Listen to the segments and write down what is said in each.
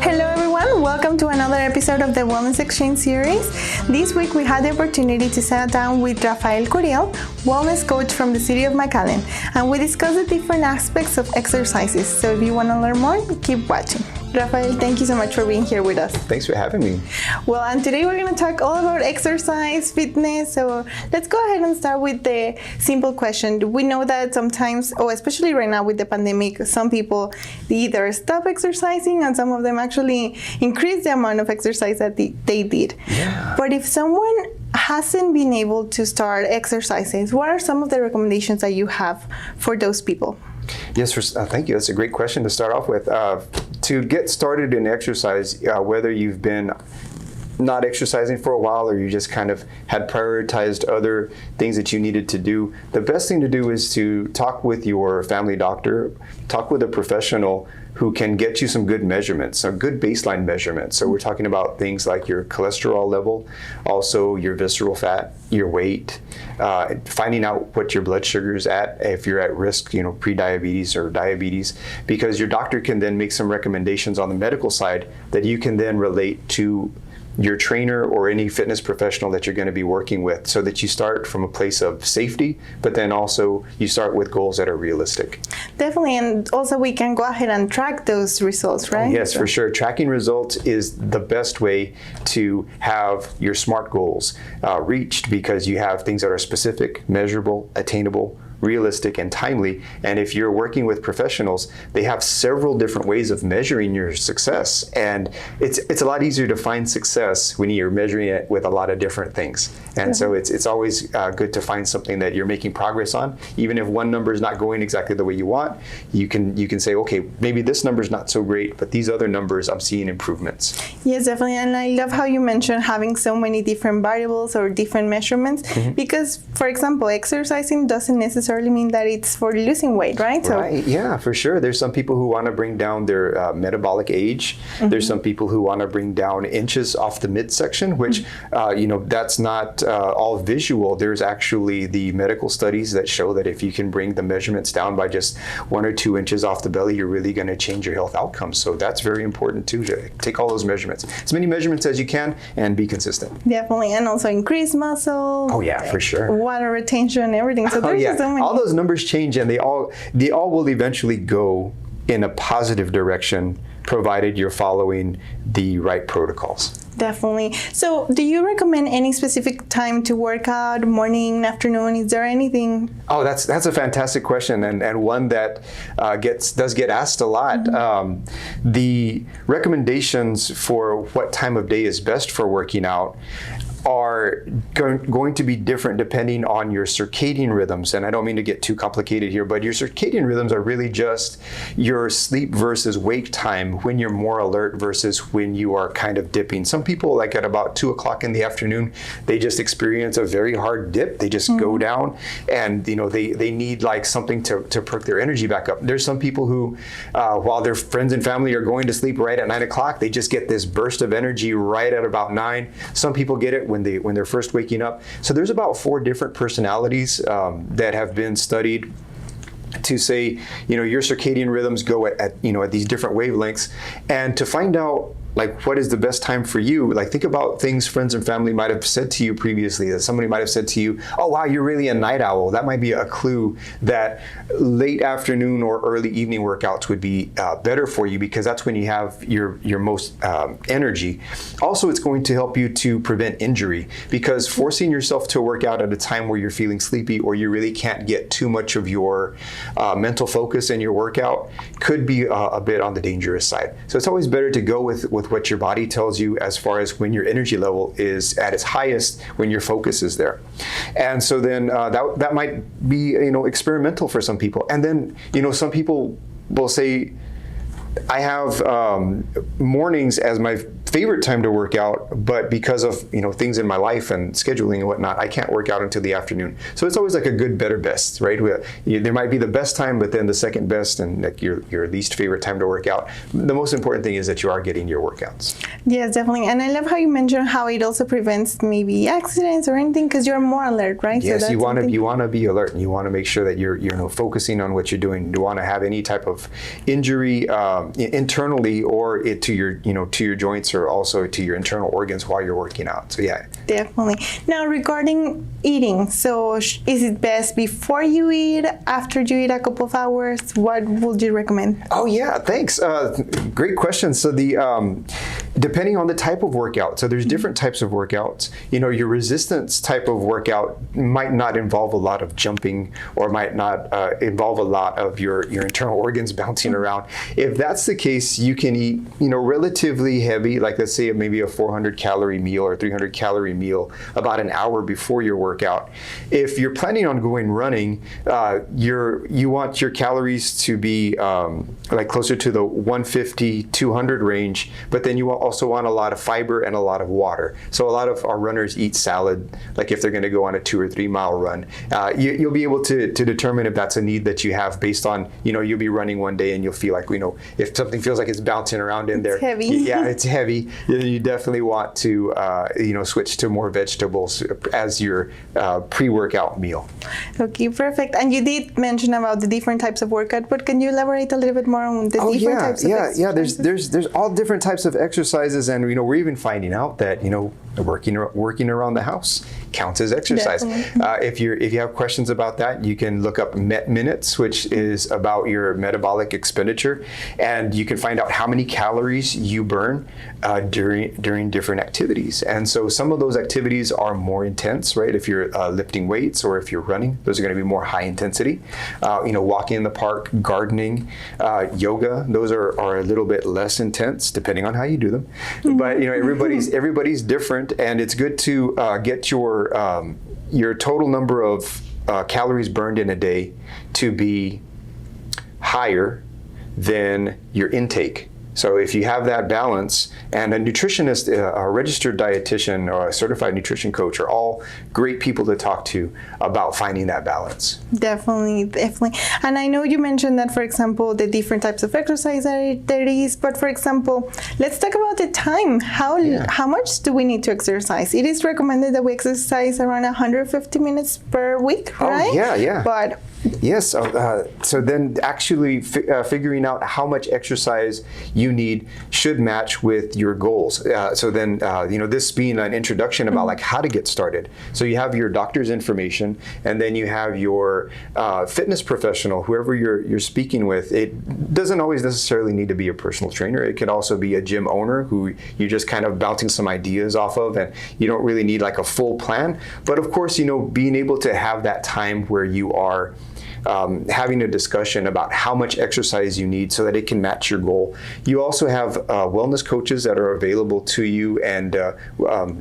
Hello everyone, welcome to another episode of the Wellness Exchange series. This week we had the opportunity to sit down with Rafael Curiel, wellness coach from the City of McAllen, and we discussed the different aspects of exercises. So if you want to learn more, keep watching. Rafael, thank you so much for being here with us. Thanks for having me. Well, and today we're going to talk all about exercise, fitness. So let's go ahead and start with the simple question. We know that sometimes, especially right now with the pandemic, some people either stop exercising and some of them actually increase the amount of exercise that they did. Yeah. But if someone hasn't been able to start exercising, what are some of the recommendations that you have for those people? Yes, thank you. That's a great question to start off with. To get started in exercise, whether you've been not exercising for a while or you just kind of had prioritized other things that you needed to do, the best thing to do is to talk with your family doctor, talk with a professional who can get you some good measurements, some good baseline measurements. So we're talking about things like your cholesterol level, also your visceral fat, your weight, finding out what your blood sugar is at, if you're at risk, pre-diabetes or diabetes, because your doctor can then make some recommendations on the medical side that you can then relate to your trainer or any fitness professional that you're going to be working with, so that you start from a place of safety, but then also you start with goals that are realistic. Definitely, and also we can go ahead and track those results, right? Yes, for sure. Tracking results is the best way to have your SMART goals reached, because you have things that are specific, measurable, attainable, realistic, and timely. And if you're working with professionals, they have several different ways of measuring your success. And it's a lot easier to find success when you're measuring it with a lot of different things. And so it's always good to find something that you're making progress on. Even if one number is not going exactly the way you want, you can say, okay, maybe this number is not so great, but these other numbers, I'm seeing improvements. Yes, definitely. And I love how you mentioned having so many different variables or different measurements, because, for example, exercising doesn't necessarily mean that it's for losing weight, right? Right, yeah, for sure. There's some people who want to bring down their metabolic age. There's some people who want to bring down inches off the midsection, which, that's not all visual. There's actually the medical studies that show that if you can bring the measurements down by just 1 or 2 inches off the belly, you're really going to change your health outcomes. So that's very important too, to take all those measurements, as many measurements as you can, and be consistent. Definitely, and also increase muscle. Oh yeah, for sure. Water retention, everything. So there's just so many. All those numbers change, and they all will eventually go in a positive direction, provided you're following the right protocols. Definitely. So do you recommend any specific time to work out, morning, afternoon? Is there anything? Oh, that's a fantastic question, and one that does get asked a lot. The recommendations for what time of day is best for working out are going to be different depending on your circadian rhythms. And I don't mean to get too complicated here, but your circadian rhythms are really just your sleep versus wake time, when you're more alert versus when you are kind of dipping. Some people, like at about 2 o'clock in the afternoon, they just experience a very hard dip. They just go down, and they need like something to perk their energy back up. There's some people who, while their friends and family are going to sleep right at 9 o'clock, they just get this burst of energy right at about 9. Some people get it when they're first waking up. So there's about 4 different personalities that have been studied to say, your circadian rhythms go at these different wavelengths, and to find out like what is the best time for you. Like, think about things friends and family might have said to you previously, that somebody might have said to you, oh wow, you're really a night owl. That might be a clue that late afternoon or early evening workouts would be better for you, because that's when you have your most energy. Also, it's going to help you to prevent injury, because forcing yourself to work out at a time where you're feeling sleepy or you really can't get too much of your mental focus in your workout could be a bit on the dangerous side. So it's always better to go with what your body tells you as far as when your energy level is at its highest, when your focus is there. And so then that might be experimental for some people. And then some people will say, I have mornings as my favorite time to work out, but because of things in my life and scheduling and whatnot, I can't work out until the afternoon. So it's always like a good, better, best, right? There might be the best time, but then the second best and like your least favorite time to work out. The most important thing is that you are getting your workouts. Yes, definitely. And I love how you mentioned how it also prevents maybe accidents or anything because you're more alert, right? Yes, so you want to be alert, and you want to make sure that you're focusing on what you're doing. You don't want to have any type of injury internally or to your joints or also to your internal organs while you're working out. So yeah. Definitely. Now regarding eating, so is it best before you eat, after you eat a couple of hours? What would you recommend? Oh yeah, thanks. Great question. So depending on the type of workout, so there's different types of workouts. Your resistance type of workout might not involve a lot of jumping or might not involve a lot of your internal organs bouncing around. If that's the case, you can eat, relatively heavy, like let's say maybe a 400 calorie meal or 300 calorie meal about an hour before your workout. If you're planning on going running, you want your calories to be like closer to the 150, 200 range, but then you also want a lot of fiber and a lot of water. So a lot of our runners eat salad, like if they're going to go on a 2 or 3 mile run. You'll be able to determine if that's a need that you have based on, you'll be running one day and you'll feel like, if something feels like it's bouncing around in there. It's heavy. Yeah, it's heavy. You definitely want to, switch to more vegetables as your pre-workout meal. Okay, perfect. And you did mention about the different types of workout, but can you elaborate a little bit more on the different types of exercises? There's all different types of exercises, and we're even finding out that working around the house counts as exercise. If you have questions about that, you can look up Met Minutes, which is about your metabolic expenditure, and you can find out how many calories you burn during different activities. And so some of those activities are more intense, right? If you're lifting weights or if you're running, those are going to be more high intensity. Walking in the park, gardening, yoga, those are a little bit less intense depending on how you do them. But everybody's different, and it's good to get your total number of calories burned in a day to be higher than your intake. So if you have that balance, and a nutritionist, a registered dietitian, or a certified nutrition coach are all great people to talk to about finding that balance. Definitely. And I know you mentioned that, for example, the different types of exercise there is, but for example, let's talk about the time. How much do we need to exercise? It is recommended that we exercise around 150 minutes per week, right? Oh, yeah. But yes. So then actually figuring out how much exercise you need should match with your goals. So then, this being an introduction about like how to get started. So you have your doctor's information, and then you have your fitness professional, whoever you're speaking with. It doesn't always necessarily need to be a personal trainer. It could also be a gym owner who you're just kind of bouncing some ideas off of, and you don't really need like a full plan. But of course, being able to have that time where you are having a discussion about how much exercise you need so that it can match your goal. You also have wellness coaches that are available to you, and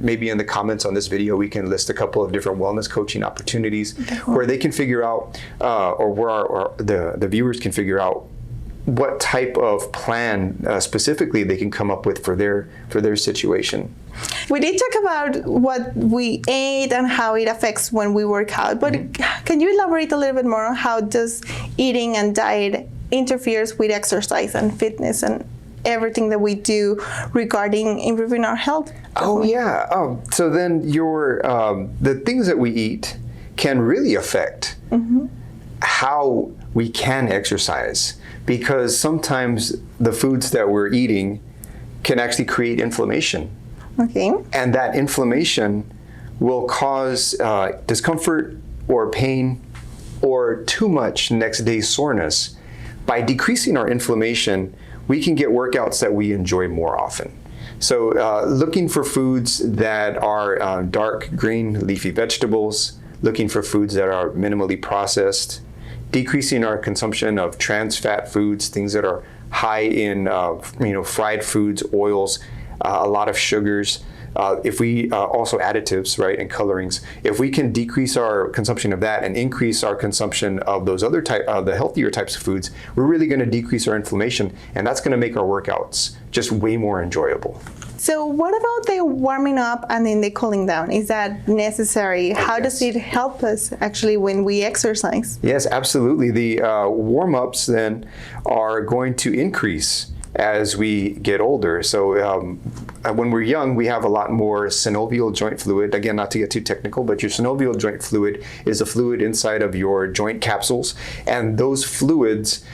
maybe in the comments on this video we can list a couple of different wellness coaching opportunities where they can figure out, or where the viewers can figure out what type of plan specifically they can come up with for their situation. We did talk about what we ate and how it affects when we work out, but can you elaborate a little bit more on how does eating and diet interferes with exercise and fitness and everything that we do regarding improving our health? Oh yeah. So then the things that we eat can really affect how we can exercise, because sometimes the foods that we're eating can actually create inflammation. Okay. And that inflammation will cause discomfort or pain or too much next day soreness. By decreasing our inflammation, we can get workouts that we enjoy more often. So looking for foods that are dark green leafy vegetables, looking for foods that are minimally processed, decreasing our consumption of trans fat foods, things that are high in fried foods, oils, a lot of sugars. If we also additives, right, and colorings. If we can decrease our consumption of that and increase our consumption of those other the healthier types of foods, we're really going to decrease our inflammation, and that's going to make our workouts just way more enjoyable. So what about the warming up and then the cooling down? Is that necessary? How does it help us actually when we exercise? Yes, absolutely. The warm-ups then are going to increase as we get older. So when we're young, we have a lot more synovial joint fluid. Again, not to get too technical, but your synovial joint fluid is a fluid inside of your joint capsules, and those fluids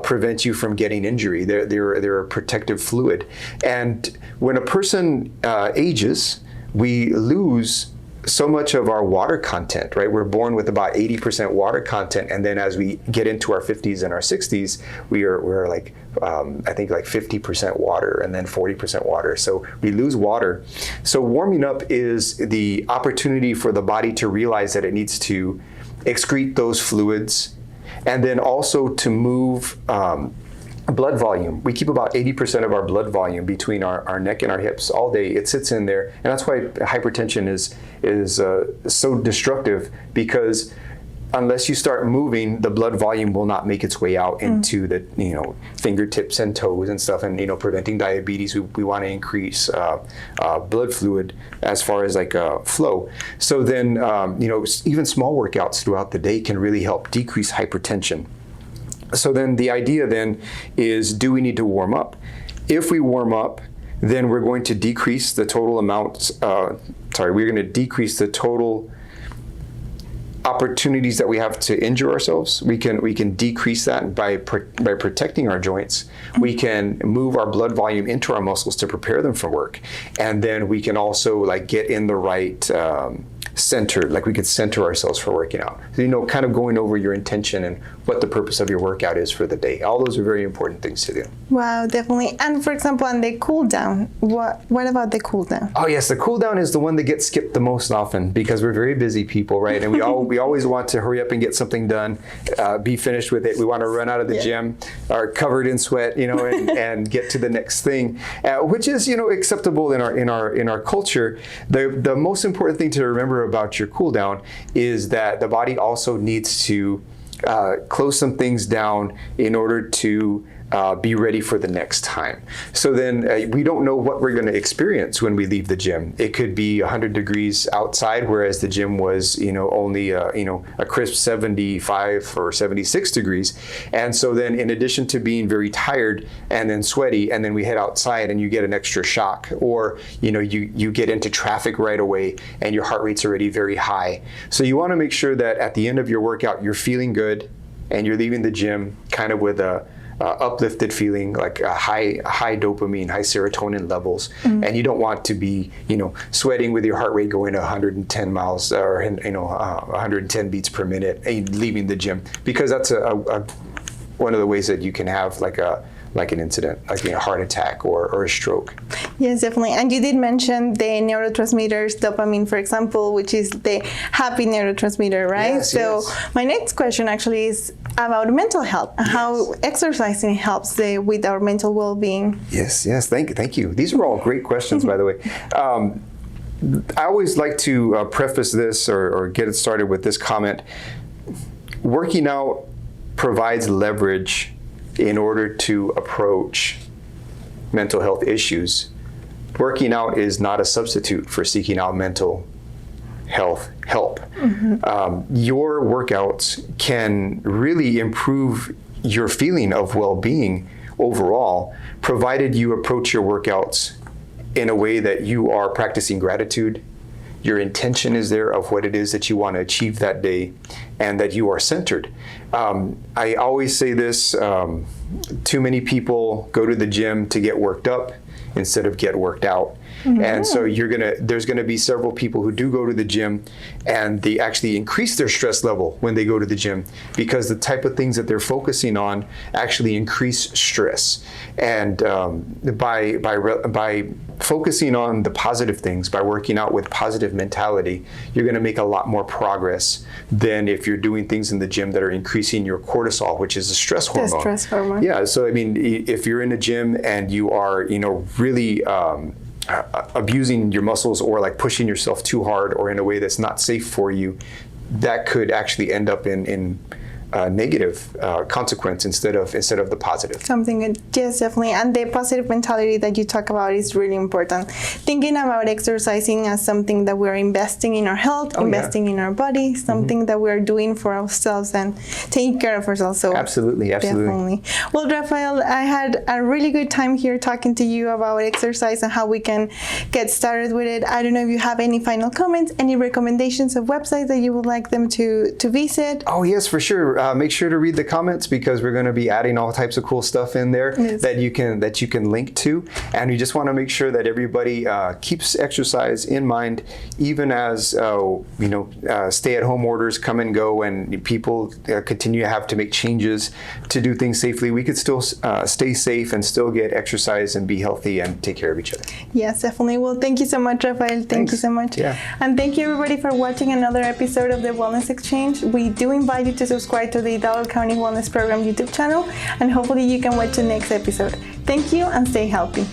prevent you from getting injury. They're a protective fluid. And when a person ages, we lose so much of our water content, right? We're born with about 80% water content, and then as we get into our 50s and our 60s, we're like I think like 50% water and then 40% water. So we lose water. So warming up is the opportunity for the body to realize that it needs to excrete those fluids, and then also to move blood volume. We keep about 80% of our blood volume between our neck and our hips all day. It sits in there, and that's why hypertension is so destructive, because unless you start moving, the blood volume will not make its way out into the fingertips and toes and stuff, and preventing diabetes. We want to increase blood fluid as far as like flow. So then even small workouts throughout the day can really help decrease hypertension. So then the idea then is, do we need to warm up? If we warm up, then we're going to decrease the total amount, we're going to decrease the total opportunities that we have to injure ourselves. We can decrease that by protecting our joints. We can move our blood volume into our muscles to prepare them for work. And then we can also like get in the right center, like we could center ourselves for working out. So, kind of going over your intention and what the purpose of your workout is for the day. All those are very important things to do. Wow, definitely. And for example, on the cool down, what about the cool down? Oh yes, the cool down is the one that gets skipped the most often, because we're very busy people, right? And we always want to hurry up and get something done, be finished with it. We want to run out of the gym, are covered in sweat, and get to the next thing, which is acceptable in our culture. The most important thing to remember about your cool down is that the body also needs to close some things down in order to be ready for the next time. So then we don't know what we're going to experience when we leave the gym. It could be 100 degrees outside, whereas the gym was, only a crisp 75 or 76 degrees. And so then, in addition to being very tired and then sweaty, and then we head outside and you get an extra shock, or you get into traffic right away and your heart rate's already very high. So you want to make sure that at the end of your workout, you're feeling good and you're leaving the gym kind of with a uplifted feeling, like high dopamine, high serotonin levels, and you don't want to be, sweating with your heart rate going to 110 miles or 110 beats per minute and leaving the gym, because that's one of the ways that you can have like an incident, like a heart attack or a stroke. Yes, definitely. And you did mention the neurotransmitters, dopamine, for example, which is the happy neurotransmitter, right? Yes, so yes. My next question actually is about mental health, how exercising helps with our mental well-being. Yes, thank you. These are all great questions, by the way. I always like to preface this or get it started with this comment. Working out provides leverage in order to approach mental health issues. Working out is not a substitute for seeking out mental health help. Your workouts can really improve your feeling of well-being overall, provided you approach your workouts in a way that you are practicing gratitude, your intention is there of what it is that you want to achieve that day, and that you are centered. I always say this, too many people go to the gym to get worked up instead of get worked out. And so there's gonna be several people who do go to the gym and they actually increase their stress level when they go to the gym, because the type of things that they're focusing on actually increase stress. And by focusing on the positive things, by working out with positive mentality, you're gonna make a lot more progress than if you're doing things in the gym that are increasing your cortisol, which is a stress hormone. The stress hormone. Yeah, so I mean, if you're in a gym and you are, really abusing your muscles or like pushing yourself too hard or in a way that's not safe for you, that could actually end up in negative consequence instead of the positive. Something, yes, definitely. And the positive mentality that you talk about is really important. Thinking about exercising as something that we're investing in our health, investing in our body, something that we're doing for ourselves and taking care of ourselves. So Absolutely. definitely. Well, Rafael, I had a really good time here talking to you about exercise and how we can get started with it. I don't know if you have any final comments, any recommendations of websites that you would like them to visit. Oh, yes, for sure. Make sure to read the comments because we're going to be adding all types of cool stuff in there that you can link to. And we just want to make sure that everybody keeps exercise in mind, even as stay-at-home orders come and go, and people continue to have to make changes to do things safely. We could still stay safe and still get exercise and be healthy and take care of each other. Yes, definitely. Well, thank you so much, Rafael. Thank you so much. Yeah. And thank you, everybody, for watching another episode of the Wellness Exchange. We do invite you to subscribe to the Hidalgo County Wellness Program YouTube channel, and hopefully you can watch the next episode. Thank you and stay healthy.